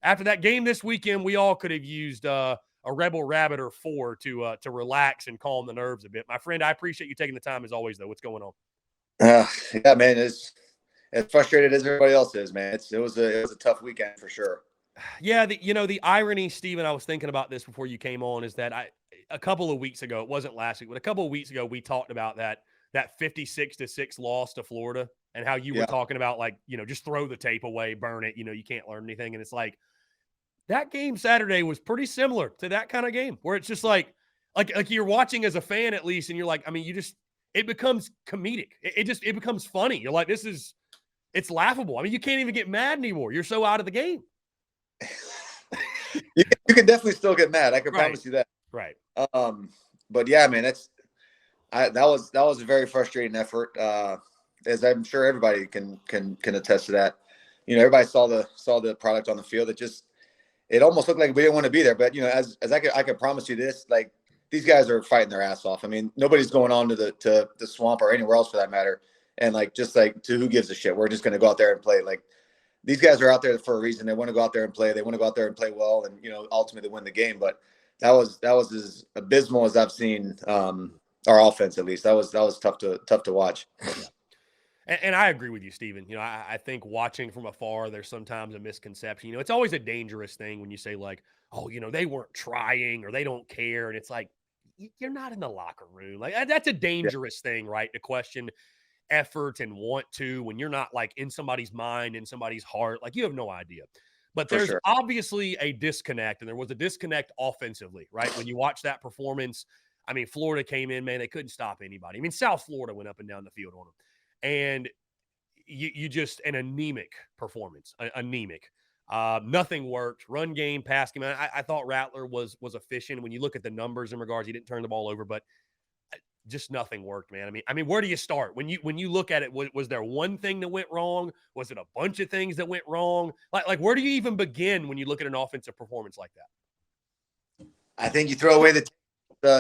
after that game this weekend, we all could have used a Rebel Rabbit or 4 to relax and calm the nerves a bit. My friend, I appreciate you taking the time as always, though. What's going on? Yeah, man, it's as frustrated as everybody else is, man. It was a tough weekend for sure. Yeah, the irony, Steven, I was thinking about this before you came on, is that a couple of weeks ago, it wasn't last week, but a couple of weeks ago, we talked about that 56-6 loss to Florida and how you were talking about, like, just throw the tape away, burn it, you can't learn anything. And it's like, that game Saturday was pretty similar to that kind of game where it's just like you're watching as a fan at least, and you're like, I mean, it becomes comedic. It becomes funny. You're like, it's laughable. I mean, you can't even get mad anymore. You're so out of the game. You can definitely still get mad. I can promise you that. Right. But yeah, man, that was a very frustrating effort. As I'm sure everybody can attest to that. Everybody saw the product on the field. It almost looked like we didn't want to be there. But as I can promise you this, like, these guys are fighting their ass off. I mean, nobody's going on to the swamp or anywhere else for that matter. And to who gives a shit? We're just going to go out there and play. Like, these guys are out there for a reason. They want to go out there and play. They want to go out there and play well, and ultimately win the game. But that was as abysmal as I've seen our offense. At least that was tough to watch. And I agree with you, Steven. I think watching from afar, there's sometimes a misconception. It's always a dangerous thing when you say, like, oh, they weren't trying or they don't care. And it's like, you're not in the locker room. Like, that's a dangerous thing, right? To question effort and want to when you're not, like, in somebody's mind, in somebody's heart. Like, you have no idea. But there's obviously a disconnect, and there was a disconnect offensively, right? When you watch that performance, I mean, Florida came in, man, they couldn't stop anybody. I mean, South Florida went up and down the field on them. And you just an anemic performance, anemic. Nothing worked. Run game, pass game. I thought Rattler was efficient. When you look at the numbers in regards, he didn't turn the ball over, but just nothing worked, man. I mean, where do you start when you look at it? Was there one thing that went wrong? Was it a bunch of things that went wrong? Like where do you even begin when you look at an offensive performance like that? I think you throw away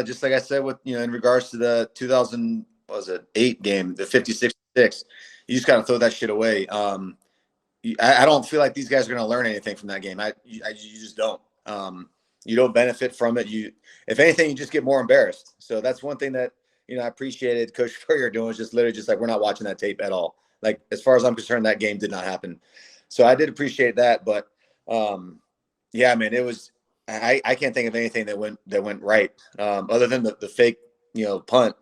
just like I said with in regards to the 2008 game, the 56-6. You just got to throw that shit away. I don't feel like these guys are going to learn anything from that game. You just don't. You don't benefit from it. If anything, you just get more embarrassed. So that's one thing that I appreciated Coach Spurrier doing, was just literally just like, we're not watching that tape at all. Like, as far as I'm concerned, that game did not happen. So I did appreciate that, but yeah, man, it was. I can't think of anything that went right other than the fake punt.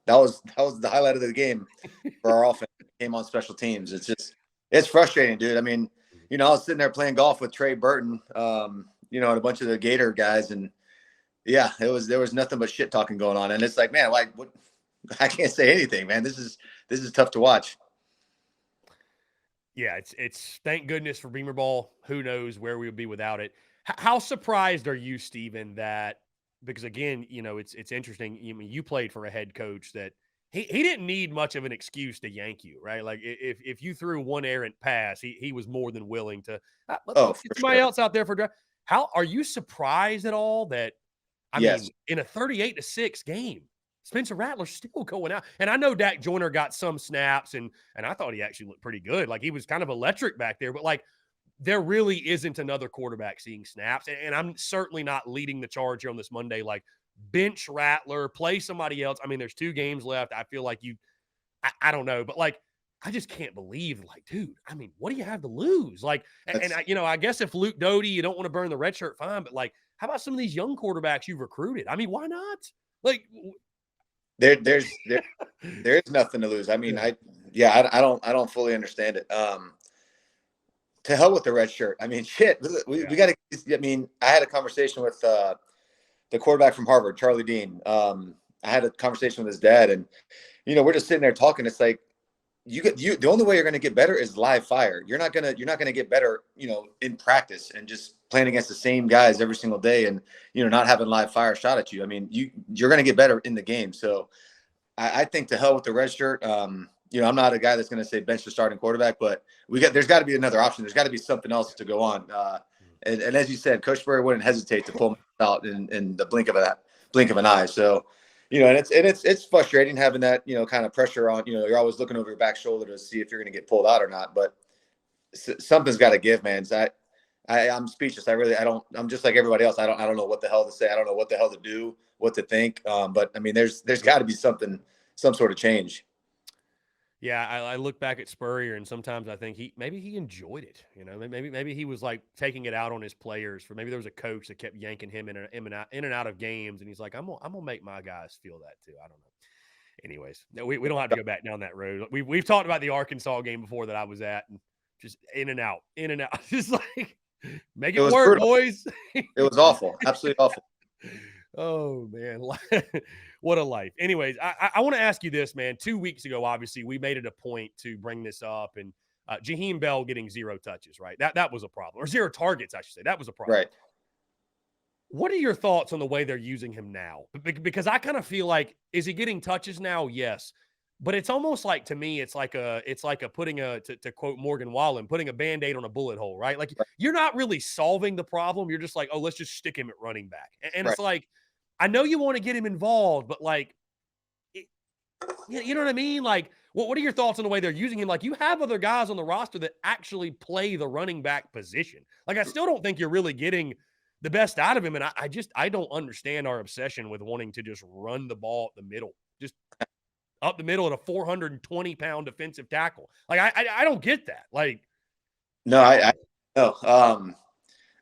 That was the highlight of the game for our offense. Came on special teams. It's frustrating, dude. I mean, I was sitting there playing golf with Trey Burton, and a bunch of the Gator guys, and yeah, there was nothing but shit talking going on. And it's like, man, what? I can't say anything, man. This is tough to watch. Yeah, it's thank goodness for Beamer Ball. Who knows where we would be without it? How surprised are you, Steven, that, because again, it's interesting. I mean, you played for a head coach that he didn't need much of an excuse to yank you, right? Like, if you threw one errant pass, he was more than willing to. Let's get somebody else out there for draft. How are you surprised at all that? I mean, in a 38-6 game, Spencer Rattler's still going out, and I know Dak Joyner got some snaps, and I thought he actually looked pretty good. Like, he was kind of electric back there, but like, there really isn't another quarterback seeing snaps. And I'm certainly not leading the charge here on this Monday. Like, bench Rattler, play somebody else. I mean, there's 2 games left. I feel like I don't know, but like, I just can't believe, like, dude, I mean, what do you have to lose? Like, I guess if Luke Doty, you don't want to burn the red shirt, fine. But like, how about some of these young quarterbacks you've recruited? I mean, why not? Like, there's nothing to lose. I mean, I don't fully understand it. To hell with the red shirt. I mean, shit, we got to. I mean, I had a conversation with the quarterback from Harvard, Charlie Dean. I had a conversation with his dad, and we're just sitting there talking. It's like, the only way you're going to get better is live fire. You're not gonna get better, in practice and just playing against the same guys every single day, and not having live fire shot at you. I mean, you're going to get better in the game. So I think to hell with the red shirt. I'm not a guy that's going to say bench the starting quarterback, but there's got to be another option. There's got to be something else to go on. And as you said, Coach Spurrier wouldn't hesitate to pull him out in the blink of an eye. So, and it's frustrating having that, kind of pressure on, you're always looking over your back shoulder to see if you're going to get pulled out or not, but something's got to give, man. I'm speechless. I'm just like everybody else. I don't know what the hell to say. I don't know what the hell to do, what to think. But I mean, there's got to be some sort of change. Yeah, I look back at Spurrier, and sometimes I think maybe he enjoyed it. Maybe he was like taking it out on his players. For maybe there was a coach that kept yanking him in and out of games, and he's like, I'm gonna make my guys feel that too. I don't know. Anyways, no, we don't have to go back down that road. We've talked about the Arkansas game before that I was at, and just in and out, just like make It it was work, brutal. boys. It was awful, absolutely awful. Oh man, what a life. Anyways, I want to ask you this, man. 2 weeks ago, obviously, we made it a point to bring this up, and Jaheim Bell getting 0 touches, right? That was a problem, or 0 targets, I should say. That was a problem. Right. What are your thoughts on the way they're using him now? Because I kind of feel like, is he getting touches now? Yes. But it's almost like, to me, it's like a putting to quote Morgan Wallen, putting a Band-Aid on a bullet hole, right? Like, you're not really solving the problem. You're just like, oh, let's just stick him at running back. And Right. it's like, I know you want to get him involved, but like, you know what I mean? Like, what are your thoughts on the way they're using him? Like, you have other guys on the roster that actually play the running back position. Like, I still don't think you're really getting the best out of him. And I don't understand our obsession with wanting to just run the ball up the middle, just up the middle at a 420-pound defensive tackle. Like, I don't get that. Like, No, I no.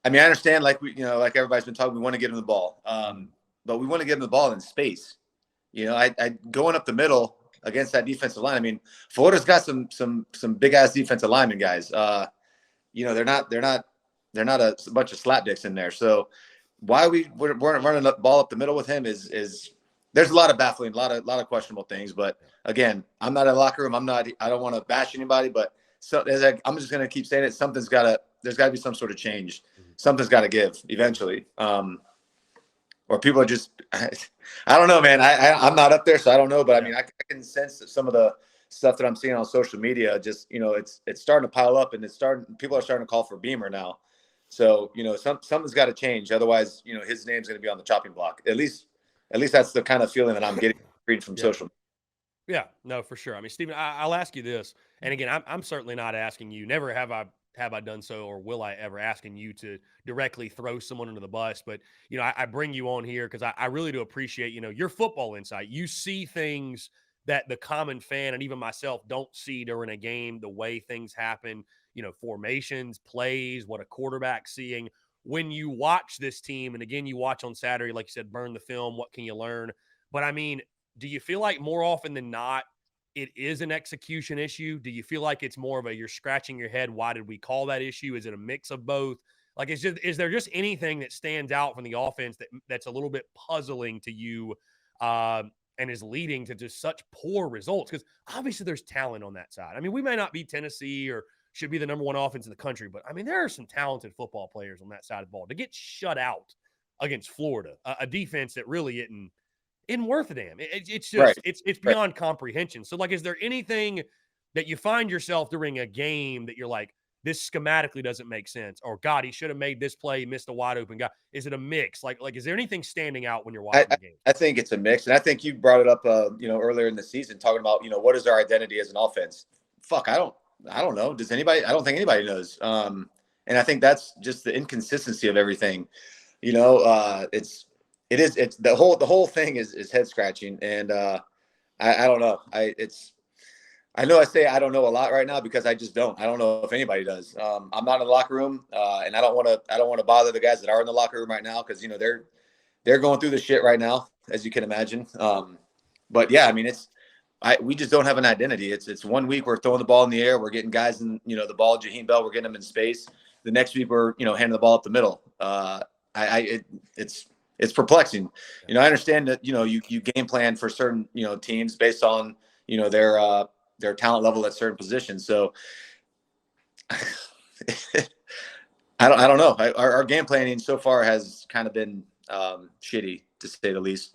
I mean, I understand. Like like everybody's been talking, we want to get him the ball, but we want to get him the ball in space. I going up the middle against that defensive line. I mean, Florida's got some big ass defensive linemen guys. They're not a bunch of slapdicks in there. So why we're running the ball up the middle with him is there's a lot of baffling, a lot of questionable things. But again, I'm not in the locker room. I don't want to bash anybody, but I'm just going to keep saying it. There's got to be some sort of change. Something's got to give eventually. Or people are just, I don't know, man. I'm not up there, so I don't know. But I mean, I can sense that some of the stuff that I'm seeing on social media, just, it's starting to pile up, and people are starting to call for Beamer now. So, something's got to change. Otherwise, his name's going to be on the chopping block. At least that's the kind of feeling that I'm getting reading from social media. Yeah, no, for sure. I mean, Stephen, I'll ask you this, and again, I'm certainly not asking you. Never have I done so, or will I ever asking you to directly throw someone under the bus. But I bring you on here because I really do appreciate your football insight. You see things that the common fan and even myself don't see during a game. The way things happen, formations, plays, what a quarterback's seeing. When you watch this team, and again, you watch on Saturday, like you said, burn the film. What can you learn? But I mean, do you feel like more often than not, it is an execution issue? Do you feel like it's more of a you're scratching your head? Why did we call that issue? Is it a mix of both? Like, is there just anything that stands out from the offense that's a little bit puzzling to you, and is leading to just such poor results? Because obviously there's talent on that side. I mean, we may not be Tennessee or should be the number one offense in the country, but I mean, there are some talented football players on that side of the ball. To get shut out against Florida, a defense that really isn't worth a damn. It's just Right. it's beyond comprehension. So, like, is there anything that you find yourself during a game that you're like, this schematically doesn't make sense, or God, he should have made this play, missed a wide open guy? Is it a mix? Like, is there anything standing out when you're watching the game? I think it's a mix, and I think you brought it up, earlier in the season, talking about, what is our identity as an offense? Fuck, I don't know. Does anybody? I don't think anybody knows. And I think that's just the inconsistency of everything. It's the whole thing is head scratching, and I don't know. I know I say I don't know a lot right now because I just don't. I don't know if anybody does. I'm not in the locker room, and I don't want to bother the guys that are in the locker room right now because they're going through the shit right now, as you can imagine. But yeah, I mean, we just don't have an identity. It's 1 week we're throwing the ball in the air, we're getting guys in, the ball, Jaheim Bell, we're getting them in space. The next week we're handing the ball up the middle. It's perplexing. I understand that you game plan for certain teams based on their talent level at certain positions. So I don't know. Our game planning so far has kind of been shitty, to say the least.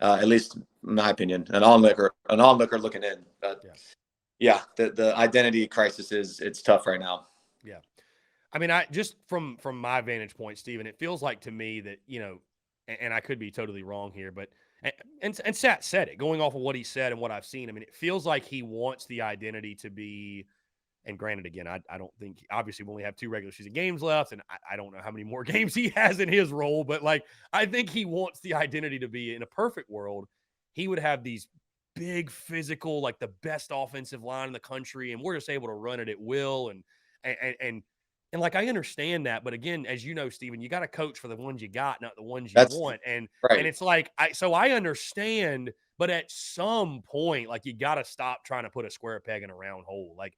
At least in my opinion, an onlooker looking in. But yeah, the identity crisis it's tough right now. Yeah. I mean, I just from my vantage point, Stephen, it feels like to me that, and I could be totally wrong here, but and Sat said it, going off of what he said and what I've seen. I mean, it feels like he wants the identity to be And granted, again, I don't think obviously we only have 2 regular season games left, and I don't know how many more games he has in his role, but like I think he wants the identity to be in a perfect world. He would have these big physical, like the best offensive line in the country, and we're just able to run it at will. And like I understand that, but again, as you know, Steven, you got to coach for the ones you got, not the ones you That's want. And right. it's like I understand, but at some point, like you got to stop trying to put a square peg in a round hole. Like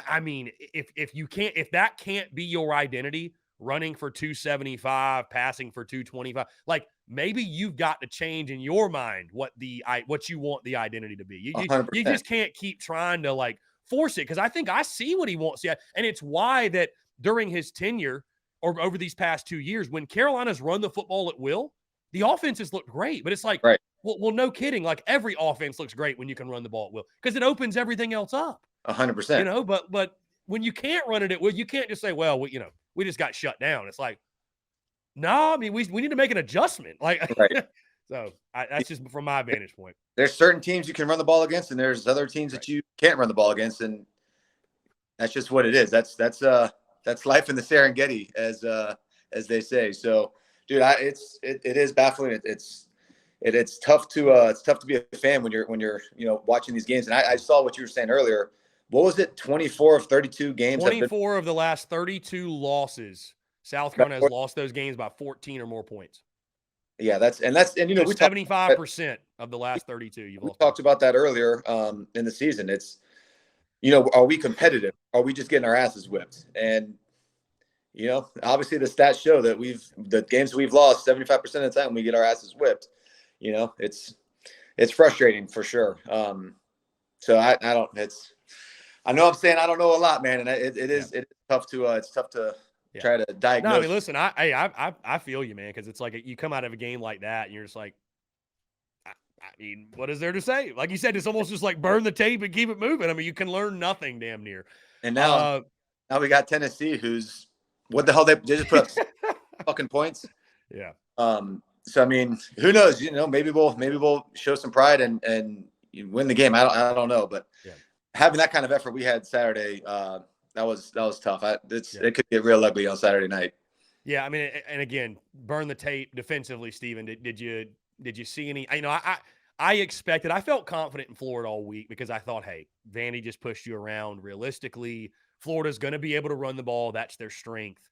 I mean, if that can't be your identity, running for 275, passing for 225, like maybe you've got to change in your mind what you want the identity to be. You 100%. just can't keep trying to like force it, because I think I see what he wants. Yeah, and it's why that during his tenure or over these past 2 years, when Carolina's run the football at will, the offenses look great. But it's like, Right. well, no kidding. Like every offense looks great when you can run the ball at will, because it opens everything else up. 100%. But when you can't run it, you can't just say, well, we just got shut down. It's like, no, I mean, we need to make an adjustment. Like, Right. so that's just from my vantage point. There's certain teams you can run the ball against, and there's other teams that you can't run the ball against, and that's just what it is. That's life in the Serengeti, as they say. So, dude, it is baffling. It's tough to be a fan when you're watching these games. And I saw what you were saying earlier. What was it? 24 of 32 games. 24 of the last 32 losses. South Carolina has lost those games by 14 or more points. Yeah, we 75% of the last 32. We talked about that earlier in the season. It's, are we competitive? Are we just getting our asses whipped? And obviously the stats show that the games we've lost 75% of the time we get our asses whipped. It's frustrating for sure. So I know I'm saying I don't know a lot, man, and it is tough to try to diagnose. No, I mean, listen, I feel you, man, because it's like you come out of a game like that and you're just like, I mean, what is there to say? Like you said, it's almost just like burn the tape and keep it moving. I mean, you can learn nothing damn near. And now we got Tennessee, who's what the hell they just put up fucking points. Yeah. So I mean, who knows? Maybe we'll show some pride and win the game. I don't know, but having that kind of effort we had Saturday, that was tough. It could get real ugly on Saturday night. Yeah, I mean, and again, burn the tape defensively, Steven. Did you see any? I expected. I felt confident in Florida all week because I thought, hey, Vandy just pushed you around. Realistically, Florida's going to be able to run the ball. That's their strength.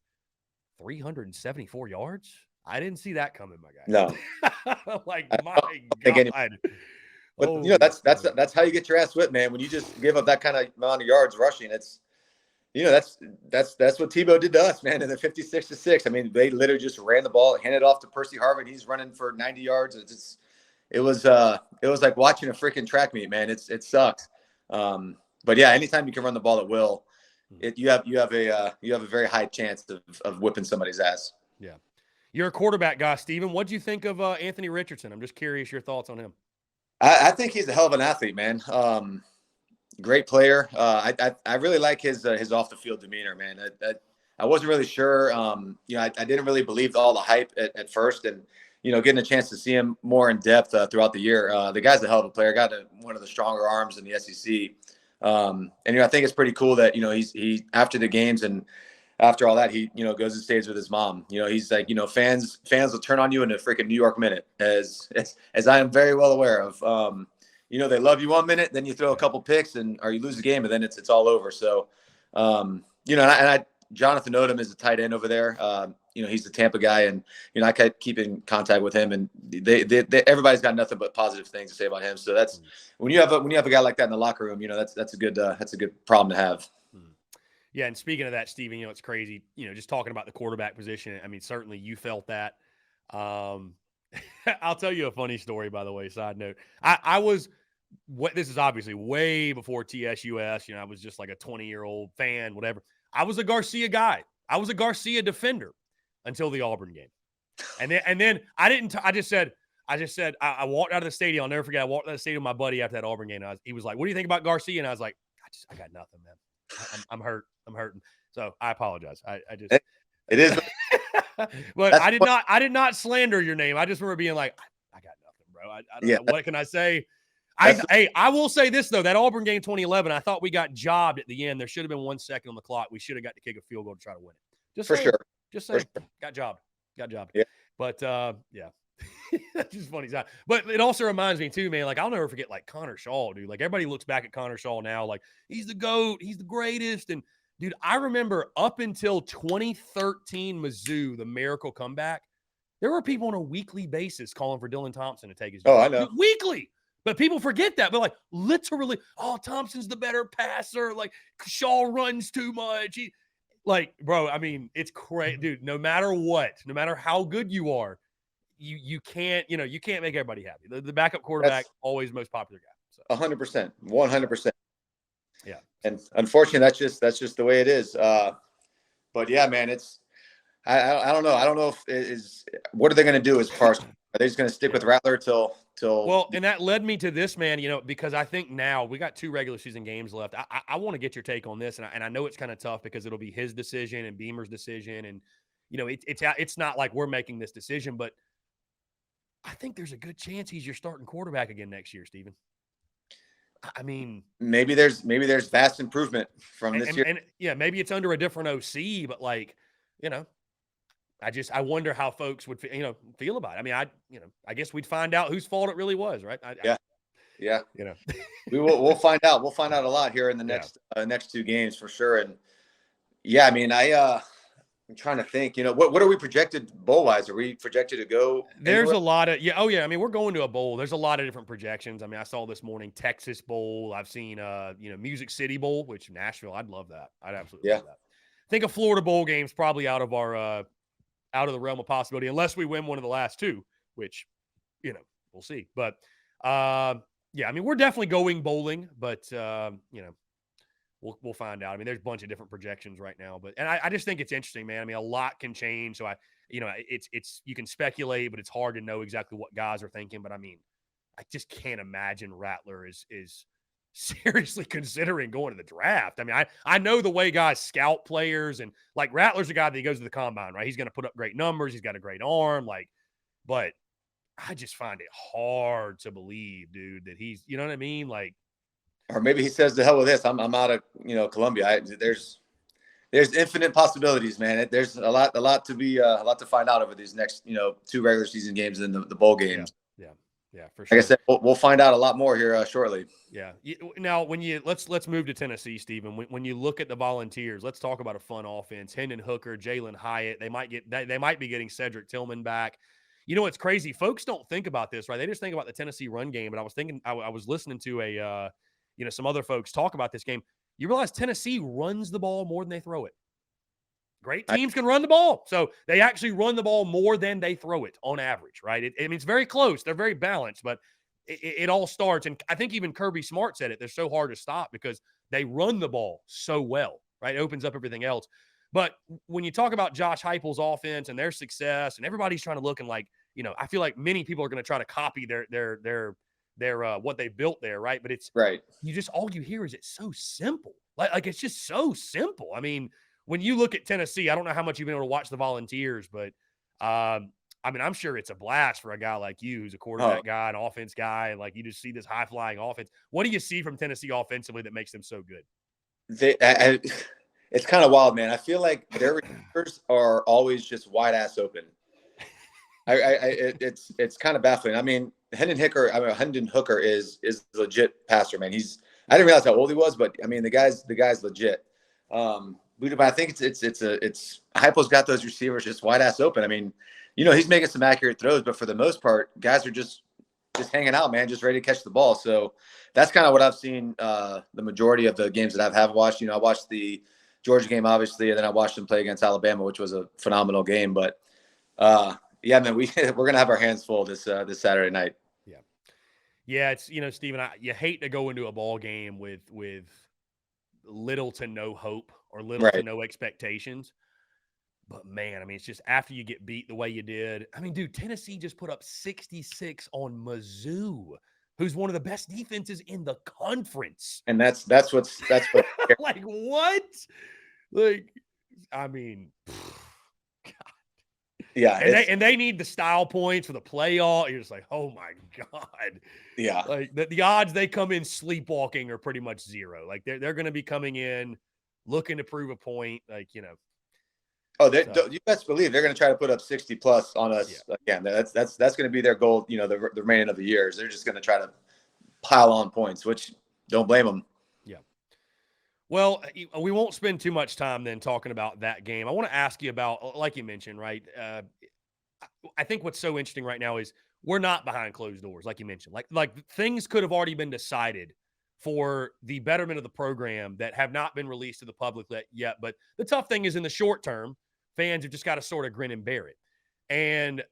374 yards. I didn't see that coming, my guy. No, like my God. But that's how you get your ass whipped, man. When you just give up that kind of amount of yards rushing, it's that's what Tebow did to us, man. In the 56-6, I mean, they literally just ran the ball, handed it off to Percy Harvin. He's running for 90 yards. It was like watching a freaking track meet, man. It sucks. But yeah, anytime you can run the ball at will, you have a very high chance of whipping somebody's ass. Yeah. You're a quarterback guy, Steven. What'd you think of Anthony Richardson? I'm just curious your thoughts on him. I think he's a hell of an athlete, man. Great player. I really like his off the field demeanor, man. I wasn't really sure. I didn't really believe all the hype at first, and getting a chance to see him more in depth throughout the year. The guy's a hell of a player. Got one of the stronger arms in the SEC. And I think it's pretty cool that he after the games and after all that, he goes and stays with his mom. He's like, fans will turn on you in a freaking New York minute, as I am very well aware of. They love you 1 minute, then you throw a couple picks or you lose the game, and then it's all over. So, Jonathan Odom is a tight end over there. He's the Tampa guy, and I keep in contact with him, and they everybody's got nothing but positive things to say about him. So that's when you have a guy like that in the locker room, that's a good problem to have. Yeah, and speaking of that, Steven, it's crazy. Just talking about the quarterback position. I mean, certainly you felt that. I'll tell you a funny story, by the way. Side note, this is obviously way before TSUS. I was just like a 20-year-old fan, whatever. I was a Garcia guy. I was a Garcia defender until the Auburn game, and then I didn't. I just said. I walked out of the stadium. I'll never forget. I walked out of the stadium with my buddy after that Auburn game. He was like, "What do you think about Garcia?" And I was like, "I got nothing, man. I'm hurt. I'm hurting." So I apologize. It is. But I did not slander your name. I just remember being like, I got nothing, bro. I don't know. What can I say? I will say this though, that Auburn game 2011, I thought we got jobbed at the end. There should have been 1 second on the clock. We should have got to kick a field goal to try to win it. Just for saying. sure. Just For saying. sure. Got jobbed. Yeah. But yeah. That's just funny. But it also reminds me too, man. Like I'll never forget like Connor Shaw, dude. Like everybody looks back at Connor Shaw now, like he's the GOAT, he's the greatest. And dude, I remember up until 2013 Mizzou, the miracle comeback, there were people on a weekly basis calling for Dylan Thompson to take his job. Oh, I know. Weekly. But people forget that. But like literally, oh, Thompson's the better passer. Like Shaw runs too much. Like, bro, I mean, it's crazy, dude. No matter what, no matter how good you are, you can't make everybody happy. The backup quarterback always the most popular guy. 100%, 100%. Yeah. And unfortunately, that's just the way it is. But yeah, man, it's I don't know. I don't know if what are they going to do as far as are they just going to stick with Rattler till? Well, and that led me to this, man. Because I think now we got 2 regular season games left. I want to get your take on this, and I know it's kind of tough because it'll be his decision and Beamer's decision, and it's not like we're making this decision, but I think there's a good chance he's your starting quarterback again next year, Steven. I mean, maybe there's vast improvement from this year. And yeah, maybe it's under a different OC, but like, I wonder how folks would feel about it. I mean, I guess we'd find out whose fault it really was, right? Yeah. We'll find out. We'll find out a lot here in the next 2 games for sure. And yeah, I mean, I'm trying to think, what are we projected bowl wise? Are we projected to go? There's a lot of, I mean, we're going to a bowl. There's a lot of different projections. I mean, I saw this morning, Texas Bowl. I've seen, Music City Bowl, which Nashville, I'd love that. I'd absolutely love that. I think a Florida Bowl game's probably out of the realm of possibility, unless we win one of the last 2, which, we'll see. But, I mean, we're definitely going bowling, but, We'll find out. I mean, there's a bunch of different projections right now, but I just think it's interesting, man. I mean, a lot can change. So it's you can speculate, but it's hard to know exactly what guys are thinking. But I mean, I just can't imagine Rattler is seriously considering going to the draft. I mean, I know the way guys scout players, and like Rattler's a guy that goes to the combine, right? He's going to put up great numbers. He's got a great arm, but I just find it hard to believe, dude, that he's, you know what I mean? Like, or maybe he says, "To hell with this. I'm out of Columbia." There's infinite possibilities, man. There's a lot to find out over these next 2 regular season games and the bowl games. Yeah, for sure. Like I said, we'll find out a lot more here shortly. Yeah. Now, when let's move to Tennessee, Stephen. When you look at the Volunteers, let's talk about a fun offense. Hendon Hooker, Jalen Hyatt. They might be getting Cedric Tillman back. It's crazy. Folks don't think about this, right? They just think about the Tennessee run game. But I was thinking, I was listening to some other folks talk about this game. You realize Tennessee runs the ball more than they throw it. Great teams can run the ball. So they actually run the ball more than they throw it on average, right? I mean, it's very close. They're very balanced, but it all starts. And I think even Kirby Smart said it. They're so hard to stop because they run the ball so well, right? It opens up everything else. But when you talk about Josh Heupel's offense and their success, and everybody's trying to look and I feel like many people are going to try to copy their what they built there, right? But it's right. All you hear is it's so simple. Like it's just so simple. I mean, when you look at Tennessee, I don't know how much you've been able to watch the Volunteers, but I mean, I'm sure it's a blast for a guy like you who's a quarterback guy, an offense guy, and you just see this high flying offense. What do you see from Tennessee offensively that makes them so good? It's kind of wild, man. I feel like their receivers are always just wide ass open. It's kind of baffling. I mean, Hendon Hooker is a legit passer, man. I didn't realize how old he was, but I mean, the guy's legit. But I think it's Heupel's got those receivers just wide ass open. I mean, he's making some accurate throws, but for the most part, guys are just hanging out, man, just ready to catch the ball. So that's kind of what I've seen the majority of the games that I've watched. I watched the Georgia game, obviously, and then I watched them play against Alabama, which was a phenomenal game. But yeah, man, we're gonna have our hands full this Saturday night. Yeah, it's Stephen, you hate to go into a ball game with little to no hope or little to no expectations. But man, I mean, it's just after you get beat the way you did. I mean, dude, Tennessee just put up 66 on Mizzou, who's one of the best defenses in the conference. And that's what like what? Like, I mean, God. Yeah, And they need the style points for the playoff. You're just like, oh my God. yeah. Like the odds they come in sleepwalking are pretty much zero. Like they're going to be coming in looking to prove a point. Like, Oh, so, you best believe they're going to try to put up 60 plus on yeah. us again. That's going to be their goal. The remaining of the years, they're just going to try to pile on points, which don't blame them. Yeah. Well, we won't spend too much time then talking about that game. I want to ask you about, like you mentioned, right? I think what's so interesting right now is we're not behind closed doors, like you mentioned. Like things could have already been decided for the betterment of the program that have not been released to the public yet. But the tough thing is in the short term, fans have just got to sort of grin and bear it. And,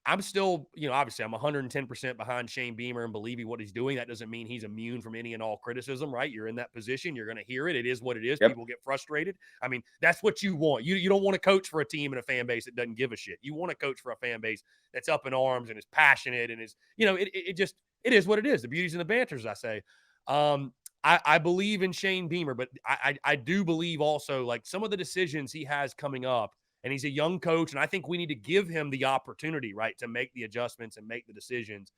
I'm still, obviously I'm 110% behind Shane Beamer and believing what he's doing. That doesn't mean he's immune from any and all criticism, right? You're in that position. You're going to hear it. It is what it is. Yep. People get frustrated. I mean, that's what you want. You don't want to coach for a team and a fan base that doesn't give a shit. You want to coach for a fan base that's up in arms and is passionate and is, it is what it is. The beauties and the banters, I say. I believe in Shane Beamer, but I do believe also like some of the decisions he has coming up, and he's a young coach, and I think we need to give him the opportunity, right, to make the adjustments and make the decisions.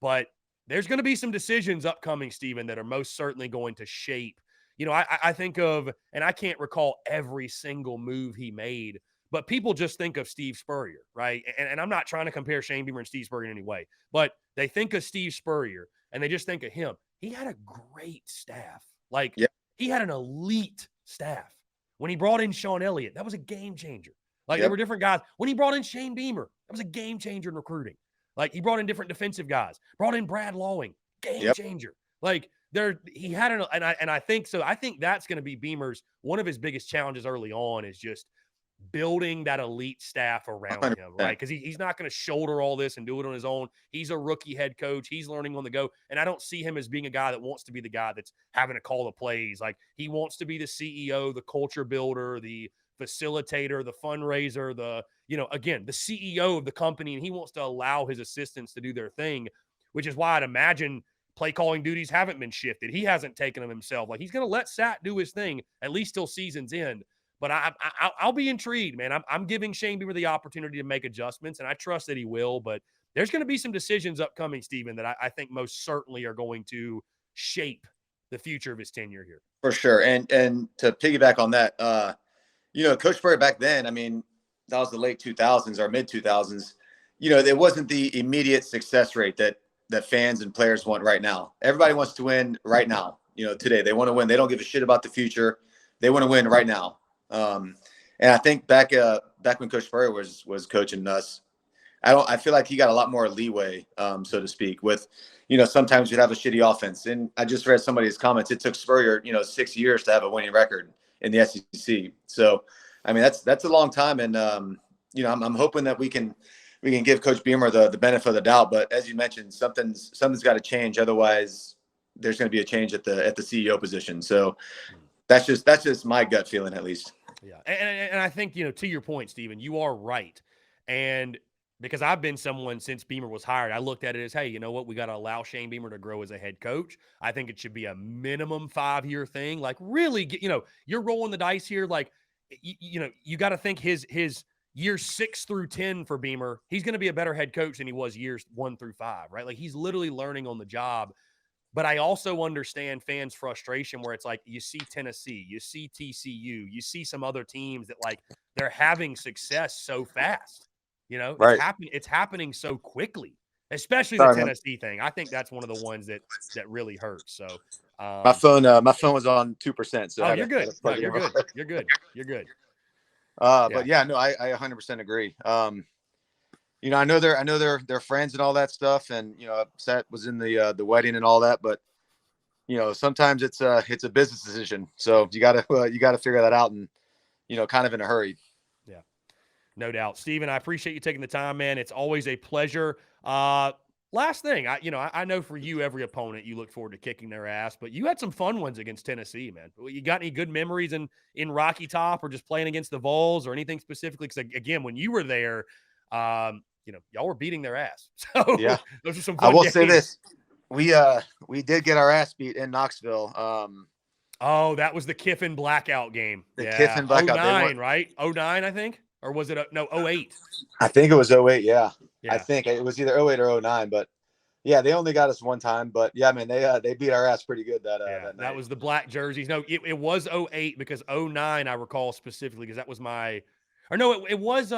But there's going to be some decisions upcoming, Stephen, that are most certainly going to shape. I think of, and I can't recall every single move he made, but people just think of Steve Spurrier, right? And I'm not trying to compare Shane Beamer and Steve Spurrier in any way, but they think of Steve Spurrier and they just think of him. He had a great staff. Like, Yep. he had an elite staff. When he brought in Sean Elliott, that was a game changer. Like, there were different guys. When he brought in Shane Beamer, that was a game changer in recruiting. Like, he brought in different defensive guys, brought in Brad Lawing, game changer. Like, he had and I think so. I think that's going to be Beamer's, one of his biggest challenges early on is just building that elite staff around 100%. him, right? Because he's not going to shoulder all this and do it on his own. He's a rookie head coach. He's learning on the go. And I don't see him as being a guy that wants to be the guy that's having to call the plays. Like, he wants to be the CEO, the culture builder, the facilitator, the fundraiser, again, the CEO of the company. And he wants to allow his assistants to do their thing, which is why I'd imagine play calling duties haven't been shifted. He hasn't taken them himself. Like, he's going to let Sat do his thing, at least till season's end. But I'll be intrigued, man. I'm giving Shane Beamer the opportunity to make adjustments, and I trust that he will. But there's going to be some decisions upcoming, Stephen, that I think most certainly are going to shape the future of his tenure here. For sure. And to piggyback on that, Coach Spurrier back then, I mean, that was the late 2000s or mid 2000s. There wasn't the immediate success rate that fans and players want right now. Everybody wants to win right now. Today they want to win. They don't give a shit about the future. They want to win right now. And I think back when Coach Spurrier was coaching us, I feel like he got a lot more leeway, so to speak, with, sometimes you'd have a shitty offense. And I just read somebody's comments. It took Spurrier, 6 years to have a winning record in the SEC. So, I mean, that's a long time. And, I'm hoping that we can give Coach Beamer the benefit of the doubt. But as you mentioned, something's got to change. Otherwise, there's going to be a change at the CEO position. So that's just my gut feeling, at least. Yeah. And I think, to your point, Stephen, you are right. And because I've been someone since Beamer was hired, I looked at it as, hey, you know what? We got to allow Shane Beamer to grow as a head coach. I think it should be a minimum 5-year thing. Like, really, you're rolling the dice here. Like, you got to think his years 6 through 10 for Beamer, he's going to be a better head coach than he was years 1 through 5, right? Like, he's literally learning on the job. But I also understand fans' frustration where it's like you see Tennessee, you see TCU, you see some other teams that, like, they're having success so fast. Right. It's happening so quickly, especially the Tennessee thing. I think that's one of the ones that really hurts. So my phone was on 2%. So you're good. No, you're good. You're good. You're good. But yeah, no, I 100% agree. I know they're friends and all that stuff, and Seth was in the wedding and all that, but sometimes it's a business decision, so you gotta figure that out, and kind of in a hurry. Yeah, no doubt, Stephen. I appreciate you taking the time, man. It's always a pleasure. Last thing, I know for you, every opponent you look forward to kicking their ass, but you had some fun ones against Tennessee, man. You got any good memories in Rocky Top or just playing against the Vols or anything specifically? Because again, when you were there, y'all were beating their ass. So yeah, those are some fun I will games. say this. We did get our ass beat in Knoxville. That was the Kiffin blackout game. The Kiffin blackout. 09, right? 09, I think. or was it no 08? I think it was 08. Yeah. I Yeah. think it was either 08 or 09, but yeah, they only got us one time, but yeah, man, they beat our ass pretty good that Yeah, that that night. was the black jerseys. No, it was 08 because 09 I recall specifically because that was my, or no, it was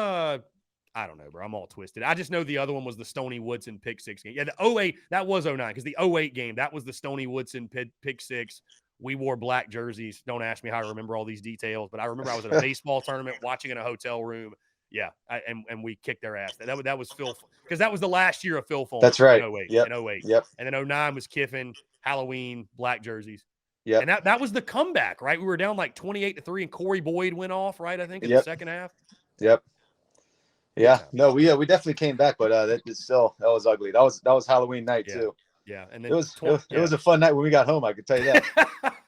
I don't know, bro. I'm all twisted. I just know the other one was the Stony Woodson pick six game. Yeah, the 08 that was 09 because the 08 game that was the Stony Woodson pick six. We wore black jerseys. Don't ask me how I remember all these details, but I remember I was at a baseball tournament watching in a hotel room. Yeah, and we kicked their ass. That was Phil because that was the last year of Phil That's Fulmer in right. 08. Yep. In 08. Yep. And then 09 was Kiffin, Halloween, black jerseys. Yep. And that was the comeback, right? We were down like 28-3 and Corey Boyd went off, right? I think in the Yep. second half. Yep. Good Yeah. times. No, we definitely came back, but that still that was ugly. That was Halloween night Yeah. too. Yeah. And It then was it was a fun night when we got home, I could tell you that.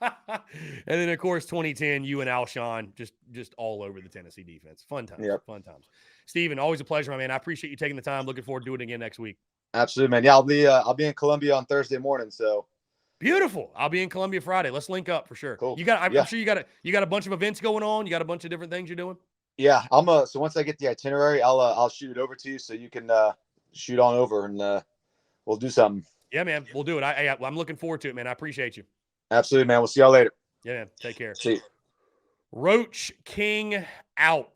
and then of course 2010, you and Alshon just all over the Tennessee defense. Fun times. Yep. Fun times. Steven, always a pleasure, my man. I appreciate you taking the time. Looking forward to doing it again next week. Absolutely, man. Yeah, I'll be in Columbia on Thursday morning, so Beautiful. I'll be in Columbia Friday. Let's link up for sure. cool. You got Yeah. I'm sure you got a bunch of events going on. You got a bunch of different things you're doing. Yeah, so once I get the itinerary, I'll shoot it over to you so you can shoot on over and we'll do something. Yeah, man. We'll do it. I'm looking forward to it, man. I appreciate you. Absolutely, man. We'll see y'all later. Yeah, man. Take care. See you. Roach King out.